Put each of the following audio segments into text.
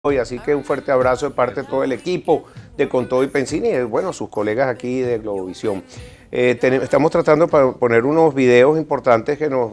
hoy, así que un fuerte abrazo de parte de todo el equipo de Con Todo y Pensini y bueno, sus colegas aquí de Globovisión. Estamos tratando de poner unos videos importantes que nos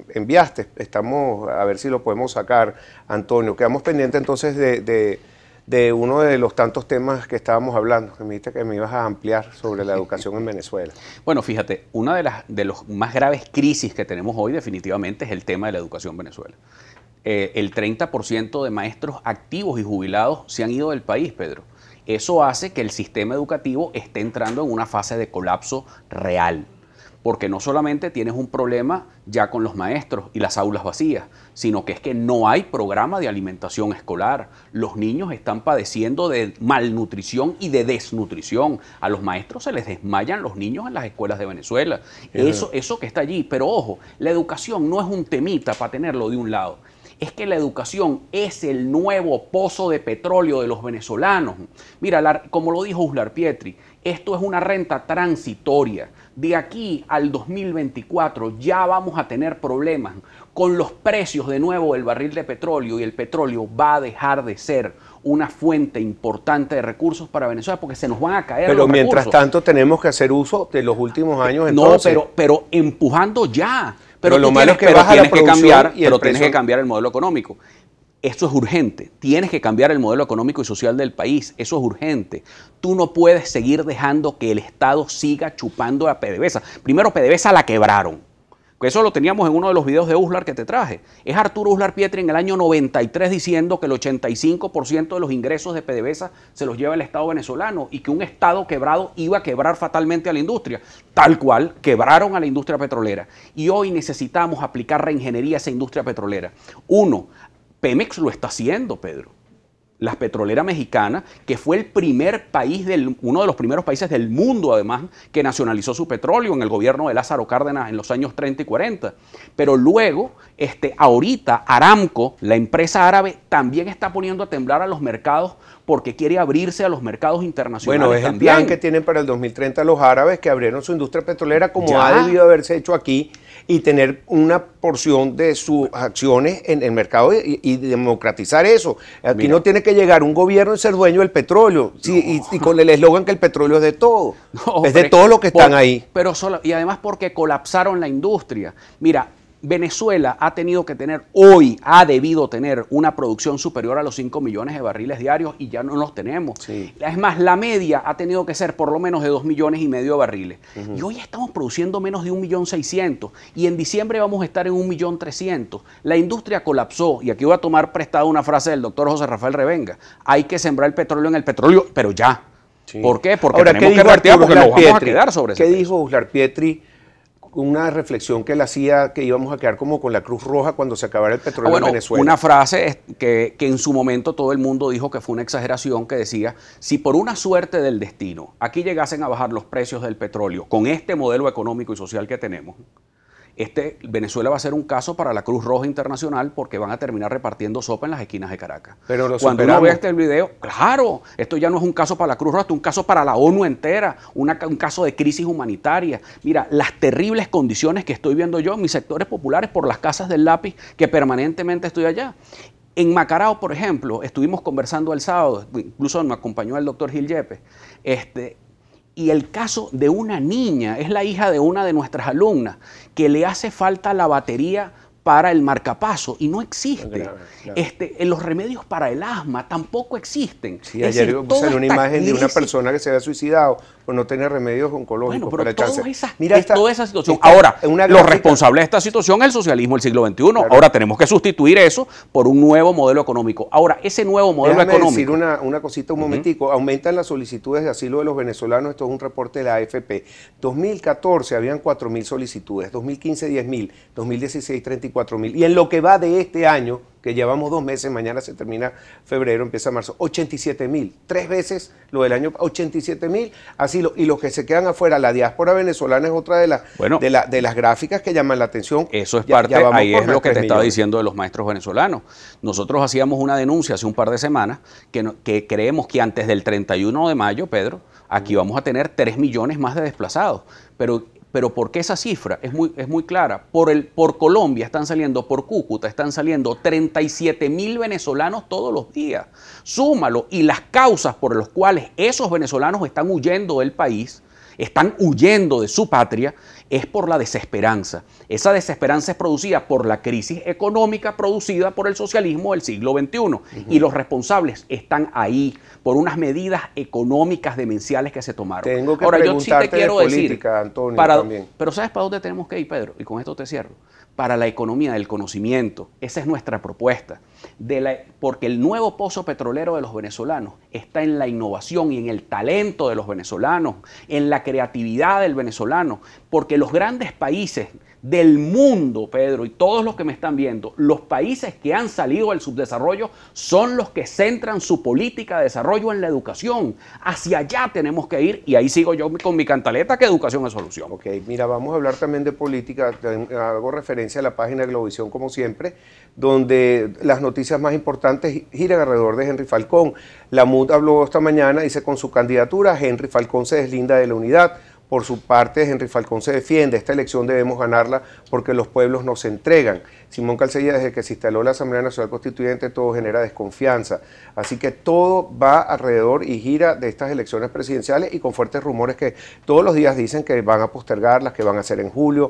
enviaste. Estamos a ver si lo podemos sacar, Antonio. Quedamos pendientes entonces de uno de los tantos temas que estábamos hablando, que me dijiste que me ibas a ampliar sobre la educación en Venezuela. Bueno, fíjate, una de los más graves crisis que tenemos hoy definitivamente es el tema de la educación en Venezuela. El 30% de maestros activos y jubilados se han ido del país, Pedro. Eso hace que el sistema educativo esté entrando en una fase de colapso real. Porque no solamente tienes un problema ya con los maestros y las aulas vacías, sino que es que no hay programa de alimentación escolar. Los niños están padeciendo de malnutrición y de desnutrición. A los maestros se les desmayan los niños en las escuelas de Venezuela. Eso que está allí. Pero ojo, la educación no es un temita para tenerlo de un lado. Es que la educación es el nuevo pozo de petróleo de los venezolanos. Mira, como lo dijo Uslar Pietri, esto es una renta transitoria. De aquí al 2024 ya vamos a tener problemas con los precios de nuevo del barril de petróleo y el petróleo va a dejar de ser una fuente importante de recursos para Venezuela porque se nos van a caer los recursos. Pero mientras tanto tenemos que hacer uso de los últimos años entonces. No, pero empujando ya. Pero lo malo es que tienes que cambiar el modelo económico. Eso es urgente. Tienes que cambiar el modelo económico y social del país. Eso es urgente. Tú no puedes seguir dejando que el Estado siga chupando a PDVSA. Primero, PDVSA la quebraron. Eso lo teníamos en uno de los videos de Uslar que te traje. Es Arturo Uslar Pietri en el año 93 diciendo que el 85% de los ingresos de PDVSA se los lleva el Estado venezolano y que un Estado quebrado iba a quebrar fatalmente a la industria. Tal cual, quebraron a la industria petrolera. Y hoy necesitamos aplicar reingeniería a esa industria petrolera. Uno, Pemex lo está haciendo, Pedro. La petrolera mexicana, que fue el primer país, uno de los primeros países del mundo, además, que nacionalizó su petróleo en el gobierno de Lázaro Cárdenas en los años 30 y 40. Pero luego, ahorita, Aramco, la empresa árabe, también está poniendo a temblar a los mercados porque quiere abrirse a los mercados internacionales. Bueno, es también. El plan que tienen para el 2030 los árabes, que abrieron su industria petrolera como ha debido haberse hecho aquí y tener una porción de sus acciones en el mercado y democratizar eso. Aquí no tiene que llegar un gobierno y ser dueño del petróleo y con el eslogan que el petróleo es de todo. No, es de todos los que están ahí. Y además porque colapsaron la industria. Mira, Venezuela ha debido tener una producción superior a los 5 millones de barriles diarios y ya no los tenemos. Sí. Es más, la media ha tenido que ser por lo menos de 2,5 millones de barriles. Y hoy estamos produciendo menos de 1,600,000 y en diciembre vamos a estar en 1,300,000. La industria colapsó y aquí voy a tomar prestada una frase del doctor José Rafael Revenga. Hay que sembrar el petróleo en el petróleo, pero ya. Sí. ¿Por qué? Porque ahora, tenemos que reactivar porque nos vamos a quedar sobre eso. ¿Qué dijo Uslar Pietri? Una reflexión que él hacía que íbamos a quedar como con la Cruz Roja cuando se acabara el petróleo en Venezuela. Una frase que en su momento todo el mundo dijo que fue una exageración, que decía, si por una suerte del destino aquí llegasen a bajar los precios del petróleo con este modelo económico y social que tenemos, Venezuela va a ser un caso para la Cruz Roja Internacional porque van a terminar repartiendo sopa en las esquinas de Caracas. Pero cuando uno ve este video, claro, esto ya no es un caso para la Cruz Roja, esto es un caso para la ONU entera, un caso de crisis humanitaria. Mira, las terribles condiciones que estoy viendo yo en mis sectores populares por las casas del lápiz que permanentemente estoy allá. En Macarao, por ejemplo, estuvimos conversando el sábado, incluso me acompañó el doctor Gil Yepes, y el caso de una niña, es la hija de una de nuestras alumnas, que le hace falta la batería para el marcapaso y no existe. Claro. Los remedios para el asma tampoco existen. Sí, ayer salió una imagen de una persona que se había suicidado por no tener remedios oncológicos para el cáncer. Mira toda esa situación. Ahora, lo responsable de esta situación es el socialismo del siglo XXI. Claro. Ahora tenemos que sustituir eso por un nuevo modelo económico. Ahora, ese nuevo modelo económico... decir una cosita un momentico. Aumentan las solicitudes de asilo de los venezolanos. Esto es un reporte de la AFP. 2014 habían 4,000 solicitudes. 2015, 10,000. 2016, 34,000. Y en lo que va de este año, que llevamos 2 meses, mañana se termina febrero, empieza marzo, 87,000. 3 veces lo del año, 87,000 asilo. Y los que se quedan afuera, la diáspora venezolana es otra de las gráficas que llaman la atención. Eso es parte, ahí es lo que te estaba diciendo de los maestros venezolanos. Nosotros hacíamos una denuncia hace un par de semanas que creemos que antes del 31 de mayo, Pedro, aquí vamos a tener 3 millones más de desplazados. Pero Pero ¿por qué esa cifra? Es muy clara. Por Colombia están saliendo, por Cúcuta están saliendo 37.000 venezolanos todos los días. Súmalo, y las causas por las cuales esos venezolanos están huyendo del país, están huyendo de su patria, es por la desesperanza. Esa desesperanza es producida por la crisis económica producida por el socialismo del siglo XXI. Y los responsables están ahí por unas medidas económicas demenciales que se tomaron. Tengo que preguntarte de política, Antonio, también. Pero ¿sabes para dónde tenemos que ir, Pedro? Y con esto te cierro. Para la economía del conocimiento. Esa es nuestra propuesta. Porque el nuevo pozo petrolero de los venezolanos está en la innovación y en el talento de los venezolanos, en la creatividad del venezolano, porque los grandes países del mundo, Pedro, y todos los que me están viendo, los países que han salido del subdesarrollo son los que centran su política de desarrollo en la educación. Hacia allá tenemos que ir, y ahí sigo yo con mi cantaleta que educación es solución. Ok, mira, vamos a hablar también de política. Hago referencia a la página de Globovisión, como siempre, donde las noticias más importantes giran alrededor de Henry Falcón. La MUD habló esta mañana, dice, con su candidatura, Henry Falcón se deslinda de la unidad. Por su parte, Henry Falcón se defiende: esta elección debemos ganarla porque los pueblos nos entregan. Simón Calcella, desde que se instaló la Asamblea Nacional Constituyente, todo genera desconfianza. Así que todo va alrededor y gira de estas elecciones presidenciales, y con fuertes rumores que todos los días dicen que van a postergarlas, que van a ser en julio.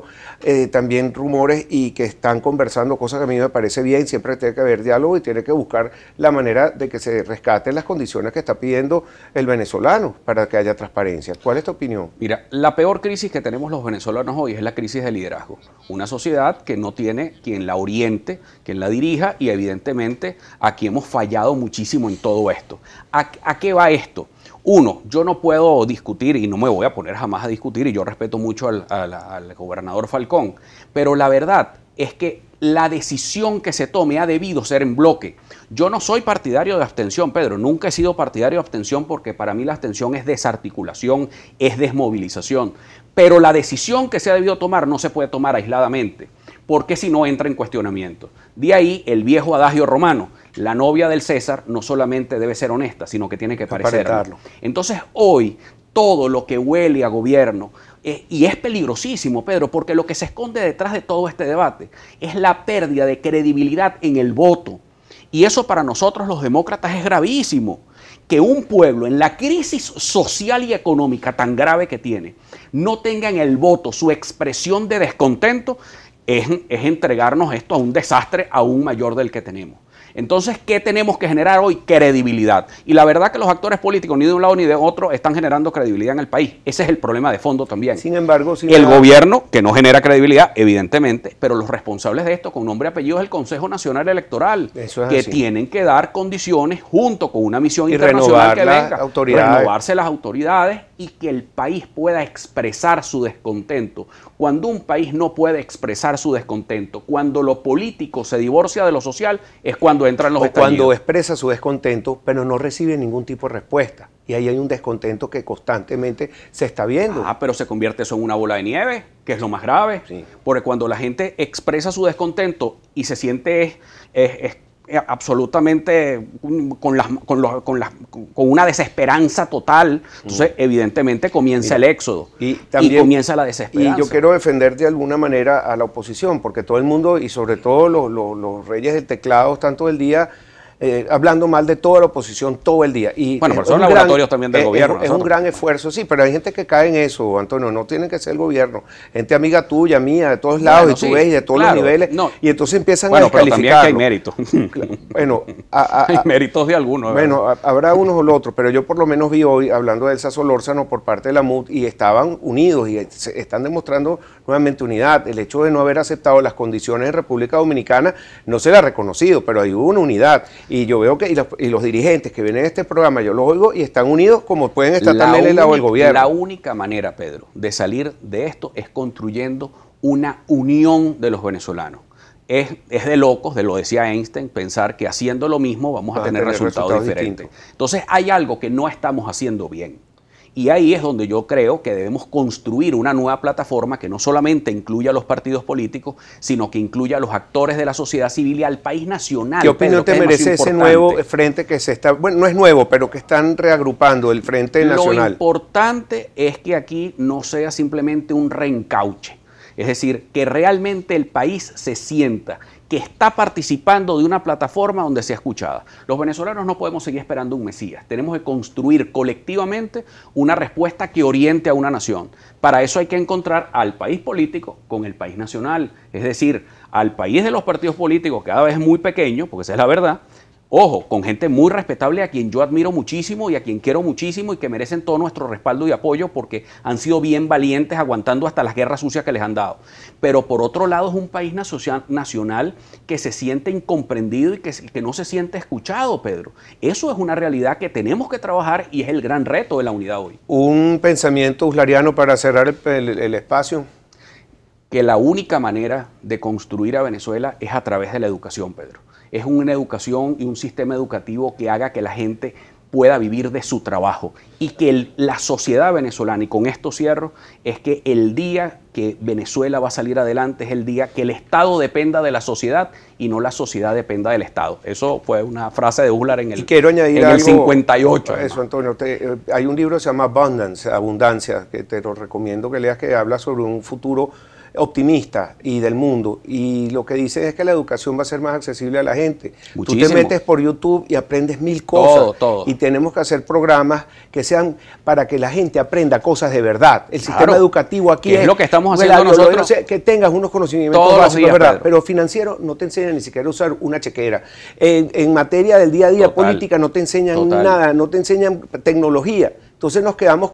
También rumores y que están conversando, cosas que a mí me parece bien. Siempre tiene que haber diálogo y tiene que buscar la manera de que se rescaten las condiciones que está pidiendo el venezolano para que haya transparencia. ¿Cuál es tu opinión? Mira, la peor crisis que tenemos los venezolanos hoy es la crisis de liderazgo. Una sociedad que no tiene quien la oriente, quien la dirija, y evidentemente aquí hemos fallado muchísimo en todo esto. ¿A qué va esto? Uno, yo no puedo discutir, y no me voy a poner jamás a discutir, y yo respeto mucho al gobernador Falcón, pero la verdad es que la decisión que se tome ha debido ser en bloque. Yo no soy partidario de abstención, Pedro, nunca he sido partidario de abstención, porque para mí la abstención es desarticulación, es desmovilización, pero la decisión que se ha debido tomar no se puede tomar aisladamente, porque si no entra en cuestionamiento. De ahí el viejo adagio romano: la novia del César no solamente debe ser honesta, sino que tiene que parecerlo. Entonces hoy todo lo que huele a gobierno, y es peligrosísimo, Pedro, porque lo que se esconde detrás de todo este debate es la pérdida de credibilidad en el voto. Y eso para nosotros los demócratas es gravísimo. Que un pueblo en la crisis social y económica tan grave que tiene no tenga en el voto su expresión de descontento es entregarnos esto a un desastre aún mayor del que tenemos. Entonces, ¿qué tenemos que generar hoy? Credibilidad. Y la verdad que los actores políticos, ni de un lado ni de otro, están generando credibilidad en el país. Ese es el problema de fondo también. Sin embargo, el gobierno, que no genera credibilidad, evidentemente, pero los responsables de esto, con nombre y apellido, es el Consejo Nacional Electoral, que tienen que dar condiciones junto con una misión internacional que venga, renovarse las autoridades, y que el país pueda expresar su descontento. Cuando un país no puede expresar su descontento, cuando lo político se divorcia de lo social, es cuando entran los estallidos. Cuando expresa su descontento, pero no recibe ningún tipo de respuesta. Y ahí hay un descontento que constantemente se está viendo. Pero se convierte eso en una bola de nieve, que es lo más grave. Sí. Porque cuando la gente expresa su descontento y se siente absolutamente con una desesperanza total, entonces evidentemente comienza el éxodo y comienza la desesperanza. Y yo quiero defender de alguna manera a la oposición, porque todo el mundo, y sobre todo los reyes del teclado, están todo el día hablando mal de toda la oposición todo el día. Y bueno, pero son laboratorios también del gobierno. Es un gran esfuerzo, sí, pero hay gente que cae en eso, Antonio, no tiene que ser el gobierno. Gente amiga tuya, mía, de todos lados, y tú ves, y de todos los niveles, y entonces empiezan a descalificar. Pero también que hay méritos. Bueno, hay méritos de algunos. Bueno, habrá unos o los otros, pero yo por lo menos vi hoy, hablando de Elsa Solórzano por parte de la MUD, y estaban unidos, y están demostrando nuevamente unidad. El hecho de no haber aceptado las condiciones en República Dominicana no se la ha reconocido, pero ahí hubo una unidad. Y yo veo que y los dirigentes que vienen a este programa, yo los oigo y están unidos como pueden estar también del lado del gobierno. La única manera, Pedro, de salir de esto es construyendo una unión de los venezolanos. Es de locos, lo decía Einstein, pensar que haciendo lo mismo vamos a tener resultados diferentes. Entonces hay algo que no estamos haciendo bien. Y ahí es donde yo creo que debemos construir una nueva plataforma que no solamente incluya a los partidos políticos, sino que incluya a los actores de la sociedad civil y al país nacional. ¿Qué opinión te merece ese nuevo frente que se está, bueno, no es nuevo, pero que están reagrupando, el Frente Nacional? Lo importante es que aquí no sea simplemente un reencauche. Es decir, que realmente el país se sienta que está participando de una plataforma donde sea escuchada. Los venezolanos no podemos seguir esperando un Mesías. Tenemos que construir colectivamente una respuesta que oriente a una nación. Para eso hay que encontrar al país político con el país nacional. Es decir, al país de los partidos políticos, cada vez muy pequeño, porque esa es la verdad. Ojo, con gente muy respetable a quien yo admiro muchísimo y a quien quiero muchísimo y que merecen todo nuestro respaldo y apoyo porque han sido bien valientes aguantando hasta las guerras sucias que les han dado. Pero por otro lado es un país nacional que se siente incomprendido y que no se siente escuchado, Pedro. Eso es una realidad que tenemos que trabajar y es el gran reto de la unidad hoy. Un pensamiento uslariano para cerrar el espacio. Que la única manera de construir a Venezuela es a través de la educación, Pedro. Es una educación y un sistema educativo que haga que la gente pueda vivir de su trabajo y que la sociedad venezolana, y con esto cierro, es que el día que Venezuela va a salir adelante es el día que el Estado dependa de la sociedad y no la sociedad dependa del Estado. Eso fue una frase de Uslar en el 58. Eso, Antonio, hay un libro que se llama Abundancia, que te lo recomiendo que leas, que habla sobre un futuro optimista y del mundo, y lo que dice es que la educación va a ser más accesible a la gente. Muchísimo. Tú te metes por YouTube y aprendes 1000 cosas, todo. Y tenemos que hacer programas que sean para que la gente aprenda cosas de verdad. El sistema educativo aquí es lo que estamos haciendo nosotros, que tengas unos conocimientos todos básicos, los días, ¿verdad? Pedro. Pero financiero no te enseñan ni siquiera a usar una chequera. En materia del día a día política no te enseñan nada, no te enseñan tecnología. Entonces nos quedamos